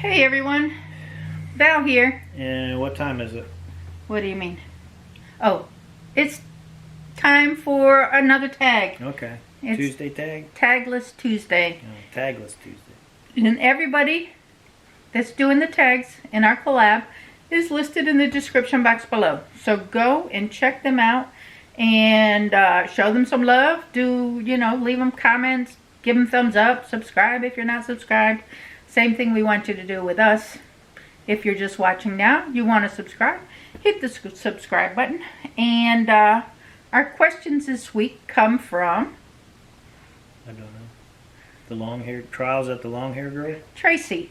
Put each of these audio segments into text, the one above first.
Hey everyone, Val here. And what time is it? What do you mean? Oh, it's time for another tag. Okay. It's Tuesday tag? Tagless Tuesday. Oh, Tagless Tuesday. And everybody that's doing the tags in our collab is listed in the description box below. So go and check them out and show them some love. Leave them comments, give them thumbs up, subscribe if you're not subscribed. Same thing we want you to do with us. If you're just watching now, you want to subscribe, hit the subscribe button. And our questions this week come from... I don't know. The long-haired Trials at the Long-Haired Girl? Tracy.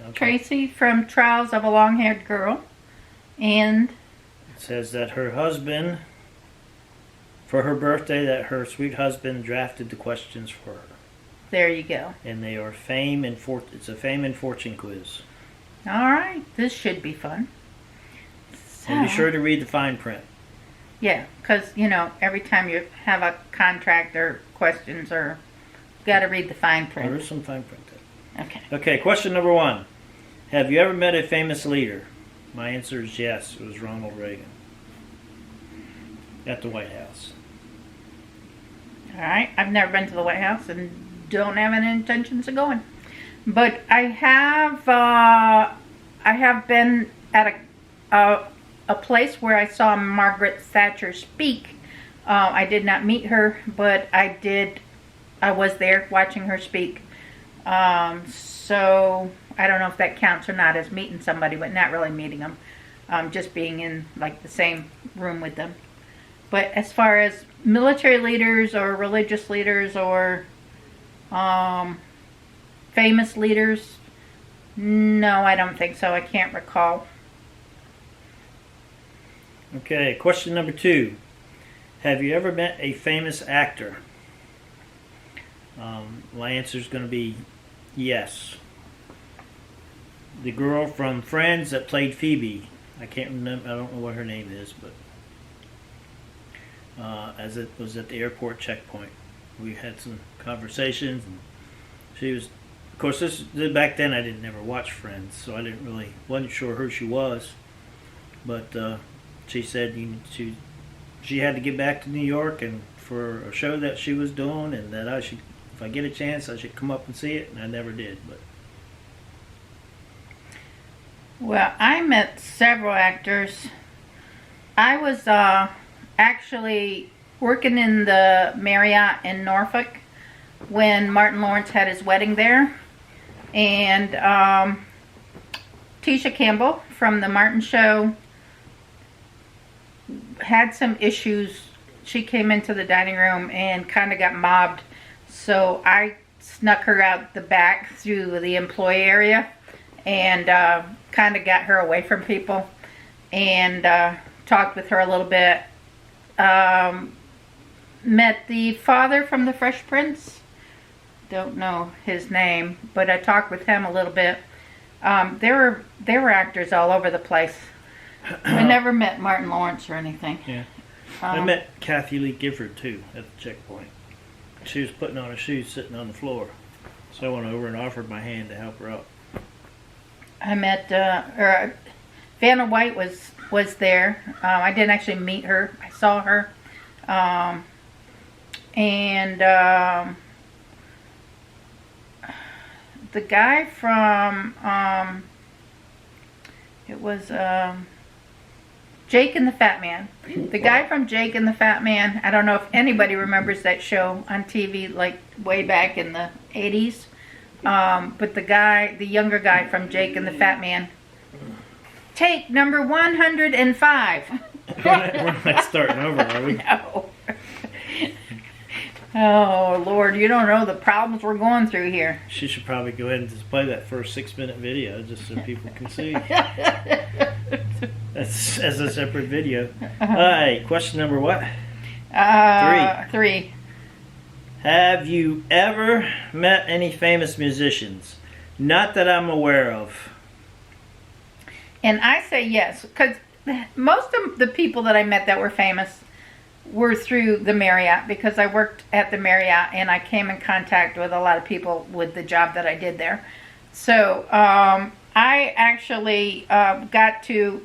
Okay. Tracy from Trials of a Long-Haired Girl. And it says that her husband, for her birthday, that her sweet husband drafted the questions for her. there you go. And they are it's a fame and fortune quiz. Alright, this should be fun. And be sure to read the fine print. Yeah, because, every time you have a contract or questions, you got to read the fine print. There is some fine print there. Okay. Okay, question number 1. Have you ever met a famous leader? My answer is yes. It was Ronald Reagan. At the White House. Alright, I've never been to the White House and don't have any intentions of going. But I have been at a place where I saw Margaret Thatcher speak. I did not meet her, but I was there watching her speak. So I don't know if that counts or not as meeting somebody, but not really meeting them. Just being in like the same room with them. But as far as military leaders or religious leaders or famous leaders, no, I don't think so. I can't recall. Okay, question number 2. Have you ever met a famous actor? My answer is going to be yes. The girl from Friends that played Phoebe. I can't remember. I don't know what her name is, but as it was at the airport checkpoint, we had some conversations, and she was. Of course, back then I didn't ever watch Friends, so I wasn't sure who she was, but. She said she had to get back to New York and for a show that she was doing, and that if I get a chance, I should come up and see it, and I never did. But well, I met several actors. I was actually working in the Marriott in Norfolk when Martin Lawrence had his wedding there, and Tisha Campbell from the Martin Show had some issues. She came into the dining room and kind of got mobbed, so I snuck her out the back through the employee area and kind of got her away from people and talked with her a little bit. Met the father from the Fresh Prince, don't know his name, but I talked with him a little bit. There were actors all over the place. I never met Martin Lawrence or anything. Yeah. I met Kathie Lee Gifford too at the checkpoint. She was putting on her shoes sitting on the floor. So I went over and offered my hand to help her out. I met Vanna White was there. I didn't actually meet her. I saw her. The guy from it was Jake and the Fat Man. The guy from Jake and the Fat Man, I don't know if anybody remembers that show on TV like way back in the 80s. But the younger guy from Jake and the Fat Man. Take number 105. We're not starting over, are we? No. Oh, Lord, you don't know the problems we're going through here. She should probably go ahead and just play that first 6-minute video just so people can see. That's as a separate video. Alright, question number what? 3. Have you ever met any famous musicians? Not that I'm aware of. And I say yes, because most of the people that I met that were famous were through the Marriott, because I worked at the Marriott and I came in contact with a lot of people with the job that I did there. So I actually got to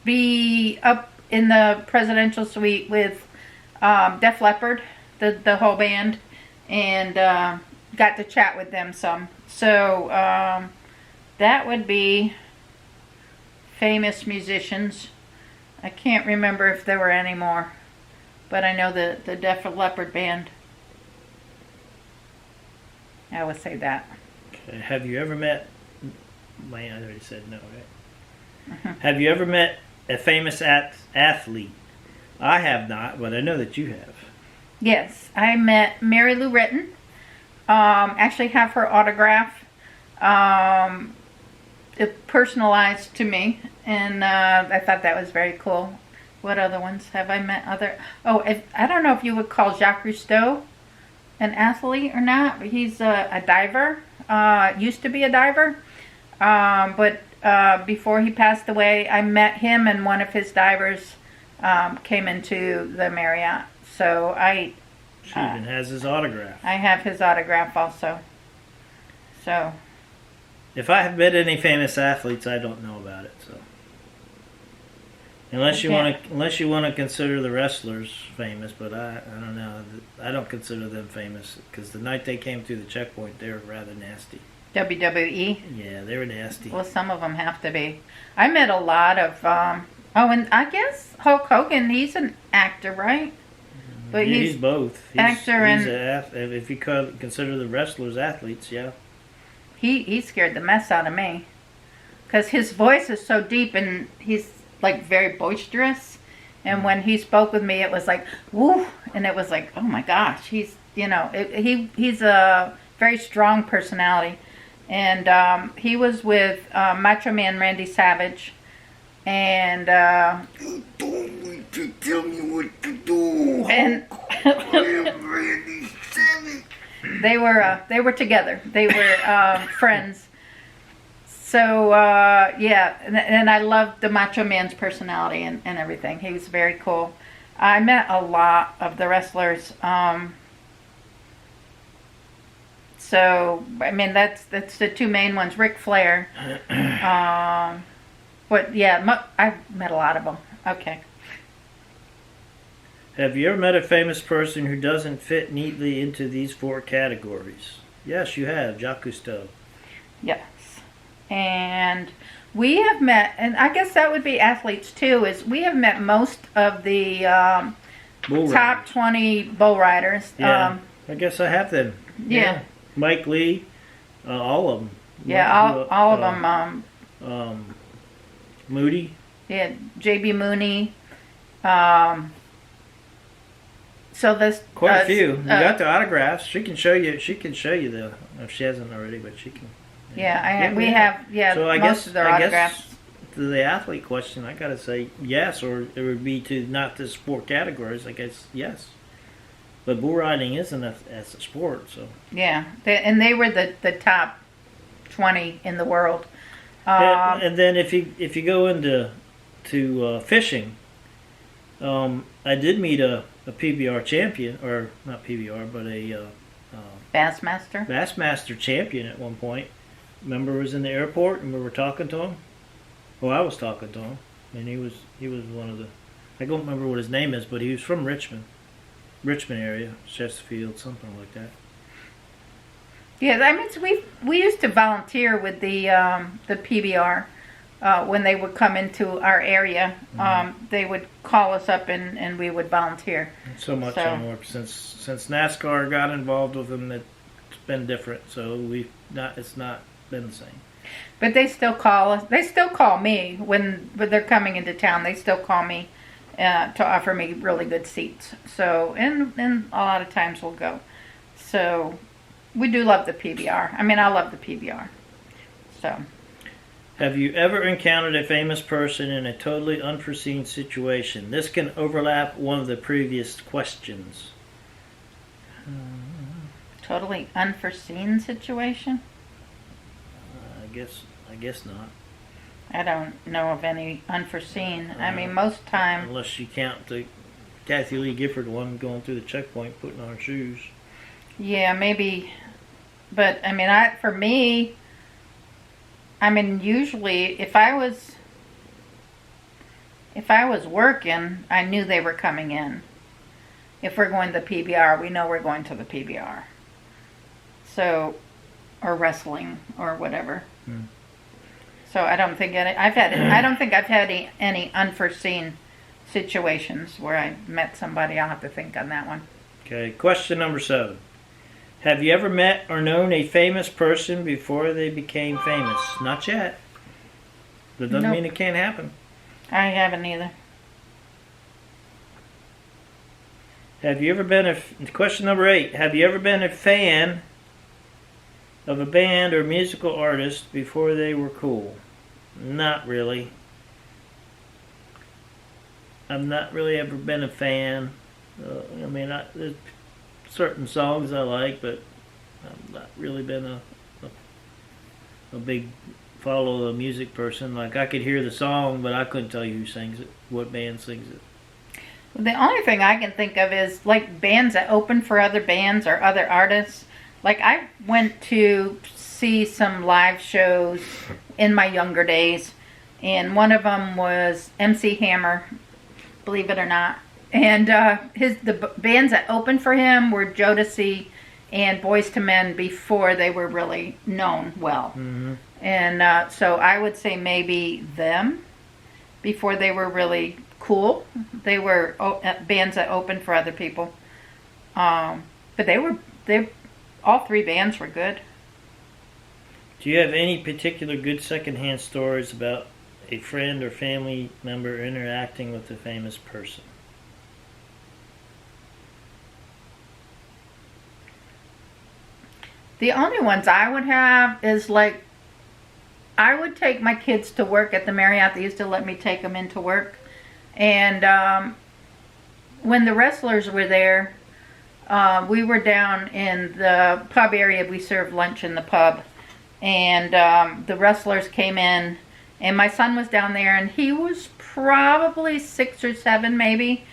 be up in the presidential suite with Def Leppard, the whole band, and got to chat with them some. So that would be famous musicians. I can't remember if there were any more, but I know the Def Leppard band. I would say that. Okay. Have you ever met? I already said no, right? Have you ever met a famous athlete? I have not, but I know that you have. Yes, I met Mary Lou Retton. Actually have her autograph personalized to me, and I thought that was very cool. What other ones have I met? I don't know if you would call Jacques Cousteau an athlete or not, but he's a diver. Used to be a diver, but before he passed away, I met him, and one of his divers came into the Marriott. So She even has his autograph. I have his autograph also. So if I have met any famous athletes, I don't know about it. So unless you want to consider the wrestlers famous, but I don't know. I don't consider them famous because the night they came through the checkpoint, they were rather nasty. WWE. Yeah, they were nasty. Well, some of them have to be. I met a lot of. And I guess Hulk Hogan. He's an actor, right? But yeah, he's both. Actor if you consider the wrestlers athletes, yeah. He scared the mess out of me because his voice is so deep and he's like very boisterous. And when he spoke with me, it was like woo, and it was like, oh my gosh, he's a very strong personality. And he was with Macho Man Randy Savage, and You told me to tell me what to do. and I am Randy Savage. they were together. They were friends. So yeah, and I loved the Macho Man's personality and everything. He was very cool. I met a lot of the wrestlers. So I mean that's the two main ones. Ric Flair. But yeah, I've met a lot of them. Okay. Have you ever met a famous person who doesn't fit neatly into these 4 categories? Yes, you have. Jacques Cousteau. Yes. And we have met, and I guess that would be athletes too, is we have met most of the top 20 bull riders. Yeah, I guess I have them. Yeah. Mike Lee, all of them. Yeah, all of them. Moody. Yeah, J.B. Mooney. So there's Quite a few. You got the autographs. She can show you. She can show you if she hasn't already, but she can. Yeah, we have. Yeah, so most of their autographs. Guess to the athlete question, I gotta say yes, or it would be to not the sport categories. I guess yes, but bull riding isn't as a sport, so. Yeah, they were the top 20 in the world. And then if you go into fishing, I did meet a PBR champion, or not PBR, but a Bassmaster champion at one point. Remember, was in the airport and we were talking to him. Well, I was talking to him, and he was one of the. I don't remember what his name is, but he was from Richmond area, Chesterfield, something like that. Yeah, I mean, we used to volunteer with the PBR when they would come into our area. They would call us up and we would volunteer. So much more since NASCAR got involved with them, it's been different. So it's not been the same. But they still call us. They still call me when they're coming into town. They still call me to offer me really good seats. So and a lot of times we'll go. So. We do love the PBR. I mean, I love the PBR. So. Have you ever encountered a famous person in a totally unforeseen situation? This can overlap one of the previous questions. Totally unforeseen situation? I guess not. I don't know of any unforeseen. I mean, most time. Unless you count the Kathie Lee Gifford one going through the checkpoint, putting on her shoes. Yeah, maybe. But I mean, for me, I mean, usually if I was working, I knew they were coming in. If we're going to the PBR, we know we're going to the PBR. So, or wrestling or whatever. So I don't think I don't think I've had any unforeseen situations where I met somebody. I'll have to think on that one. Okay, question number 7. Have you ever met or known a famous person before they became famous? Not yet. That doesn't mean it can't happen. I haven't either. Have you ever been question number 8. Have you ever been a fan of a band or musical artist before they were cool? Not really. I've not really ever been a fan. I mean, there's certain songs I like, but I've not really been a big follow a music person. Like, I could hear the song, but I couldn't tell you who sings it, what band sings it. The only thing I can think of is like bands that open for other bands or other artists. Like, I went to see some live shows in my younger days, and one of them was MC Hammer, believe it or not. And the bands that opened for him were Jodeci and Boyz II Men before they were really known well. Mm-hmm. And so I would say maybe them before they were really cool. They were bands that opened for other people. But all 3 bands were good. Do you have any particular good secondhand stories about a friend or family member interacting with a famous person? The only ones I would have is like, I would take my kids to work at the Marriott. They used to let me take them into work. And when the wrestlers were there, we were down in the pub area. We served lunch in the pub. And the wrestlers came in. And my son was down there. And he was probably 6 or 7 maybe.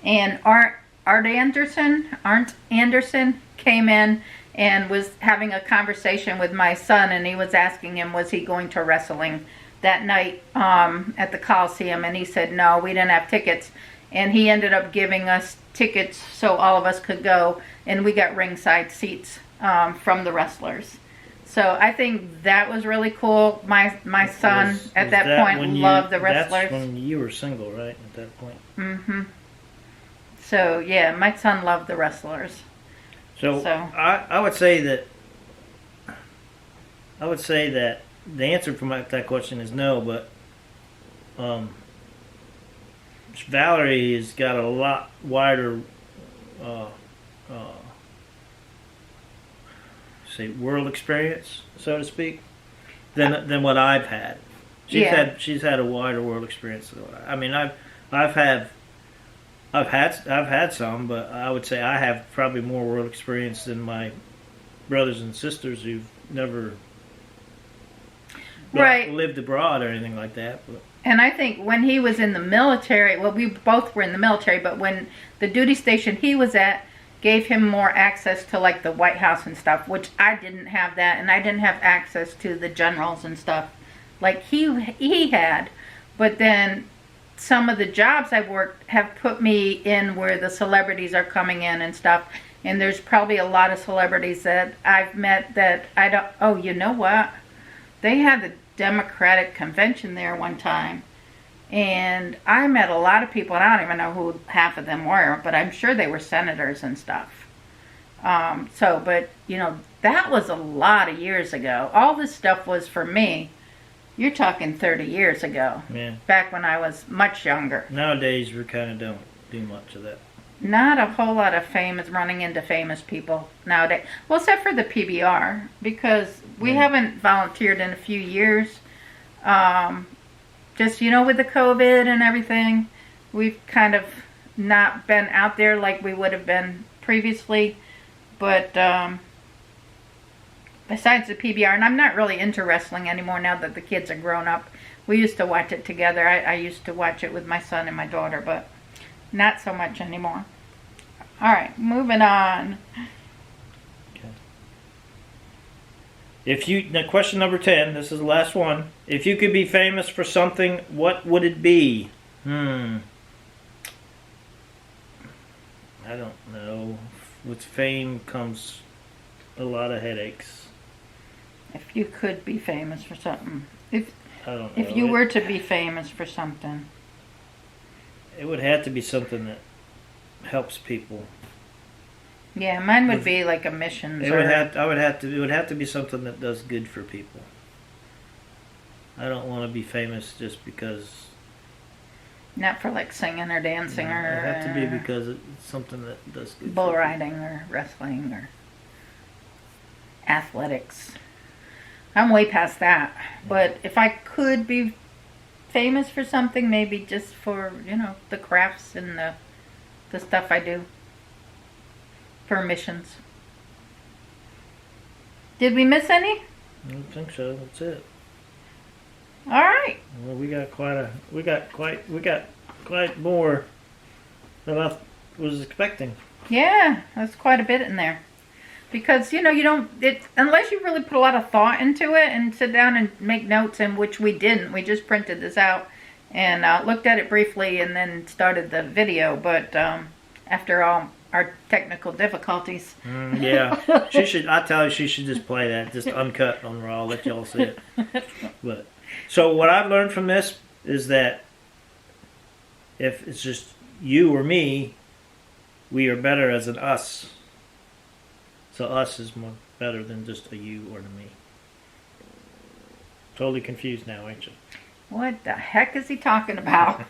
And Arnt Anderson came in and was having a conversation with my son, and he was asking him, was he going to wrestling that night at the Coliseum, and he said no, we didn't have tickets, and he ended up giving us tickets so all of us could go, and we got ringside seats from the wrestlers. So I think that was really cool. My son at that point loved the wrestlers. That's when you were single, right, at that point? Mm-hmm. So yeah, my son loved the wrestlers. So I would say that the answer for that question is no, but Valerie has got a lot wider world experience, so to speak, than what I've had. She's had a wider world experience. I mean, I've had some, but I would say I have probably more world experience than my brothers and sisters who've never lived abroad or anything like that. But. And I think when he was in the military, well, we both were in the military, but when the duty station he was at gave him more access to like the White House and stuff, which I didn't have that, and I didn't have access to the generals and stuff like he had. But then some of the jobs I've worked have put me in where the celebrities are coming in and stuff. And there's probably a lot of celebrities that I've met that I don't... Oh, you know what? They had the Democratic convention there one time. And I met a lot of people, and I don't even know who half of them were, but I'm sure they were senators and stuff. But, you know, that was a lot of years ago. All this stuff was for me. You're talking 30 years ago. Yeah. Back when I was much younger. Nowadays, we kind of don't do much of that. Not a whole lot of running into famous people nowadays. Well, except for the PBR, because we haven't volunteered in a few years. Just, with the COVID and everything, we've kind of not been out there like we would have been previously. But besides the PBR, and I'm not really into wrestling anymore now that the kids are grown up. We used to watch it together. I used to watch it with my son and my daughter, but not so much anymore. All right, moving on. Okay. Now question number 10, this is the last one. If you could be famous for something, what would it be? I don't know. With fame comes a lot of headaches. If you could be famous for something. I don't know. If you were to be famous for something. It would have to be something that helps people. Yeah, mine would be like a missions. It would have to be something that does good for people. I don't want to be famous just because. Not for like singing or dancing or. It would have to be because it's something that does good. Bull riding or wrestling or athletics. I'm way past that. But if I could be famous for something, maybe just for, the crafts and the stuff I do. For missions. Did we miss any? I don't think so. That's it. All right. Well, we got quite more than I was expecting. Yeah, that's quite a bit in there. Because, you don't, unless you really put a lot of thought into it and sit down and make notes, and which we didn't. We just printed this out and looked at it briefly and then started the video. But after all our technical difficulties. Yeah. I tell you, she should just play that, just uncut on Raw, let y'all see it. But so what I've learned from this is that if it's just you or me, we are better as an us. So us is more better than just a you or a me. Totally confused now, ain't you? What the heck is he talking about?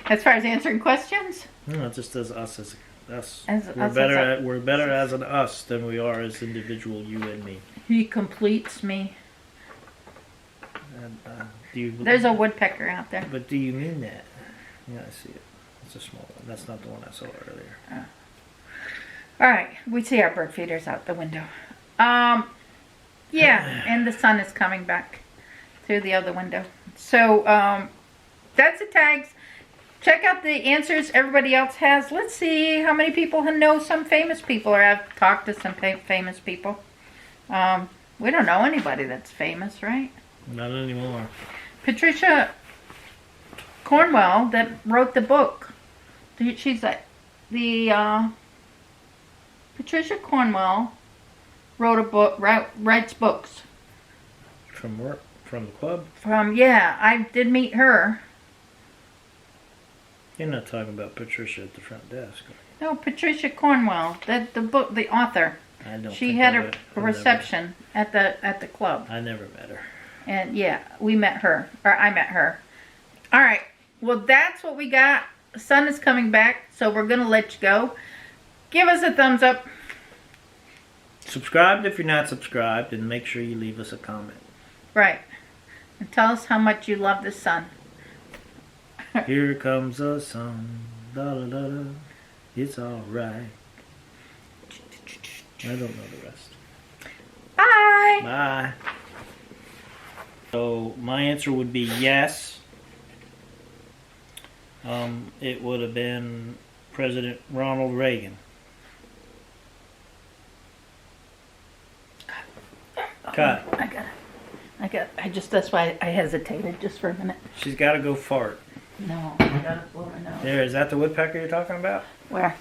As far as answering questions? No, it just as us as us. We're better as an us than we are as individual you and me. He completes me. And, there's a woodpecker out there. But do you mean that? Yeah, I see it. It's a small one. That's not the one I saw earlier. Oh. All right, we see our bird feeders out the window. Yeah, and the sun is coming back through the other window. So that's the tags. Check out the answers everybody else has. Let's see how many people know some famous people, or have talked to some famous people. We don't know anybody that's famous, right? Not anymore. Patricia Cornwell, that wrote the book. She's Patricia Cornwell wrote a book, writes books. From work? From the club? I did meet her. You're not talking about Patricia at the front desk. No, Patricia Cornwell, the author. I don't. She had a reception at the club. I never met her. And yeah, we met her, or I met her. All right, well that's what we got. The sun is coming back, so we're gonna let you go. Give us a thumbs up. Subscribe if you're not subscribed, and make sure you leave us a comment. Right, and tell us how much you love the sun. Here comes the sun, da da da da. It's all right. I don't know the rest. Bye. Bye. So my answer would be yes. It would have been President Ronald Reagan. Cut. That's why I hesitated just for a minute. She's got to go fart. No, I gotta blow my nose. There, is that the woodpecker you're talking about? Where?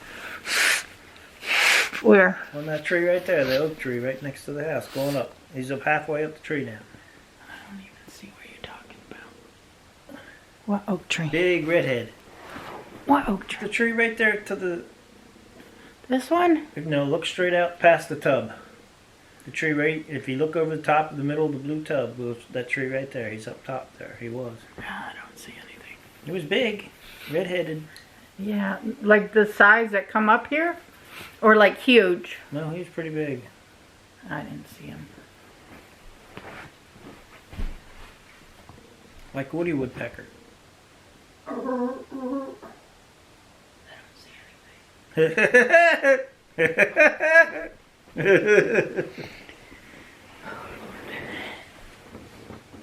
Where? On that tree right there, the oak tree right next to the house, going up. He's up halfway up the tree now. I don't even see where you're talking about. What oak tree? Big redhead. What oak tree? The tree right there to the... This one? No, look straight out past the tub. The tree right... If you look over the top of the middle of the blue tub, that tree right there. He's up top there. He was. I don't see anything. He was big. Redheaded. Yeah, like the size that come up here? Or like huge? No, he was pretty big. I didn't see him. Like Woody Woodpecker. I don't see anything.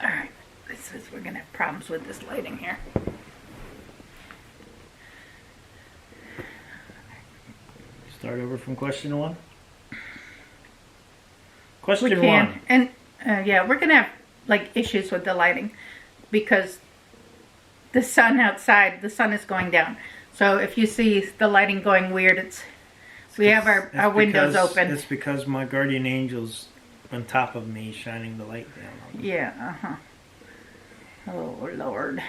Alright, we're going to have problems with this lighting here. Start over from question 1. Question We can. one. And yeah, we're gonna have like issues with the lighting because the sun outside, the sun is going down. So if you see the lighting going weird, we have our windows open. It's because my guardian angel's on top of me, shining the light down on me. Yeah. Oh Lord.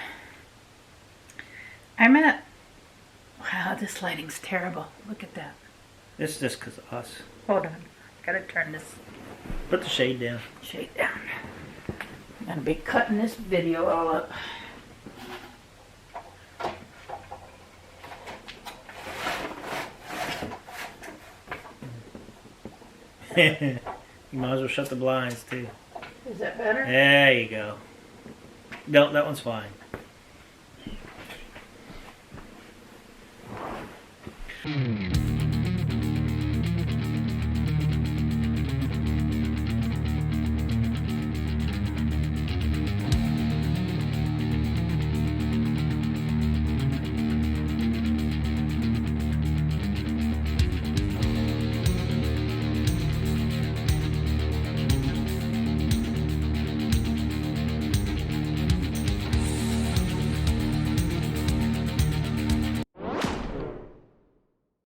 Wow, this lighting's terrible. Look at that. It's just because of us. Hold on. Gotta turn this Put the shade down. shade down. I'm gonna be cutting this video all up. You might as well shut the blinds too. Is that better? There you go. No, that one's fine.